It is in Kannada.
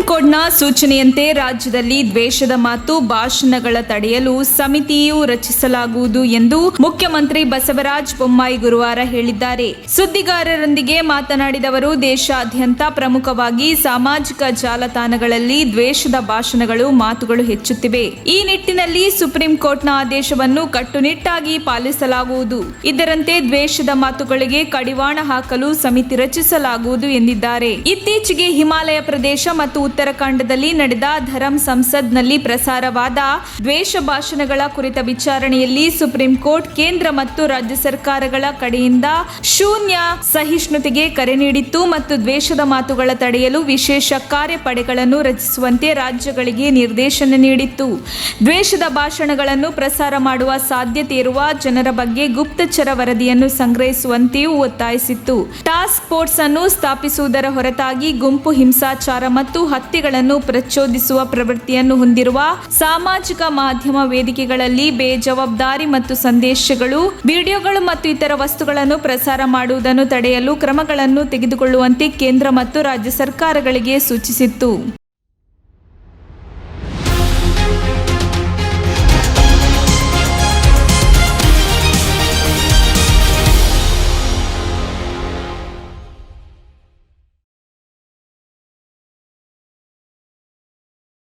ಕೋರ್ಟ್ನ ಸೂಚನೆಯಂತೆ ರಾಜ್ಯದಲ್ಲಿ ದ್ವೇಷದ ಮಾತು ಭಾಷಣಗಳ ತಡೆಯಲು ಸಮಿತಿಯು ರಚಿಸಲಾಗುವುದು ಎಂದು ಮುಖ್ಯಮಂತ್ರಿ ಬಸವರಾಜ ಬೊಮ್ಮಾಯಿ ಗುರುವಾರ ಹೇಳಿದ್ದಾರೆ. ಸುದ್ದಿಗಾರರೊಂದಿಗೆ ಮಾತನಾಡಿದ ಅವರು, ದೇಶಾದ್ಯಂತ ಪ್ರಮುಖವಾಗಿ ಸಾಮಾಜಿಕ ಜಾಲತಾಣಗಳಲ್ಲಿ ದ್ವೇಷದ ಭಾಷಣಗಳು, ಮಾತುಗಳು ಹೆಚ್ಚುತ್ತಿವೆ. ಈ ನಿಟ್ಟಿನಲ್ಲಿ ಸುಪ್ರೀಂ ಕೋರ್ಟ್ನ ಆದೇಶವನ್ನು ಕಟ್ಟುನಿಟ್ಟಾಗಿ ಪಾಲಿಸಲಾಗುವುದು. ಇದರಂತೆ ದ್ವೇಷದ ಮಾತುಗಳಿಗೆ ಕಡಿವಾಣ ಹಾಕಲು ಸಮಿತಿ ರಚಿಸಲಾಗುವುದು ಎಂದಿದ್ದಾರೆ. ಇತ್ತೀಚೆಗೆ ಹಿಮಾಲಯ ಪ್ರದೇಶ ಮತ್ತು ಉತ್ತರಾಖಂಡದಲ್ಲಿ ನಡೆದ ಧರಂ ಸಂಸದ್ನಲ್ಲಿ ಪ್ರಸಾರವಾದ ದ್ವೇಷ ಭಾಷಣಗಳ ಕುರಿತ ವಿಚಾರಣೆಯಲ್ಲಿ ಸುಪ್ರೀಂ ಕೋರ್ಟ್ ಕೇಂದ್ರ ಮತ್ತು ರಾಜ್ಯ ಸರ್ಕಾರಗಳ ಕಡೆಯಿಂದ ಶೂನ್ಯ ಸಹಿಷ್ಣುತೆಗೆ ಕರೆ ನೀಡಿತ್ತು ಮತ್ತು ದ್ವೇಷದ ಮಾತುಗಳ ತಡೆಯಲು ವಿಶೇಷ ಕಾರ್ಯಪಡೆಗಳನ್ನು ರಚಿಸುವಂತೆ ರಾಜ್ಯಗಳಿಗೆ ನಿರ್ದೇಶನ ನೀಡಿತ್ತು. ದ್ವೇಷದ ಭಾಷಣಗಳನ್ನು ಪ್ರಸಾರ ಮಾಡುವ ಸಾಧ್ಯತೆ ಇರುವ ಜನರ ಬಗ್ಗೆ ಗುಪ್ತಚರ ವರದಿಯನ್ನು ಸಂಗ್ರಹಿಸುವಂತೆಯೂ ಒತ್ತಾಯಿಸಿತ್ತು. ಟಾಸ್ಕ್ ಫೋರ್ಸ್ ಅನ್ನು ಸ್ಥಾಪಿಸುವುದರ ಹೊರತಾಗಿ ಗುಂಪು ಹಿಂಸಾಚಾರ ಮತ್ತು ಹತ್ಯೆಗಳನ್ನು ಪ್ರಚೋದಿಸುವ ಪ್ರವೃತ್ತಿಯನ್ನು ಹೊಂದಿರುವ ಸಾಮಾಜಿಕ ಮಾಧ್ಯಮ ವೇದಿಕೆಗಳಲ್ಲಿ ಬೇಜವಾಬ್ದಾರಿ ಮತ್ತು ಸಂದೇಶಗಳು, ವಿಡಿಯೋಗಳು ಮತ್ತು ಇತರ ವಸ್ತುಗಳನ್ನು ಪ್ರಸಾರ ಮಾಡುವುದನ್ನು ತಡೆಯಲು ಕ್ರಮಗಳನ್ನು ತೆಗೆದುಕೊಳ್ಳುವಂತೆ ಕೇಂದ್ರ ಮತ್ತು ರಾಜ್ಯ ಸರ್ಕಾರಗಳಿಗೆ ಸೂಚಿಸಿತ್ತು.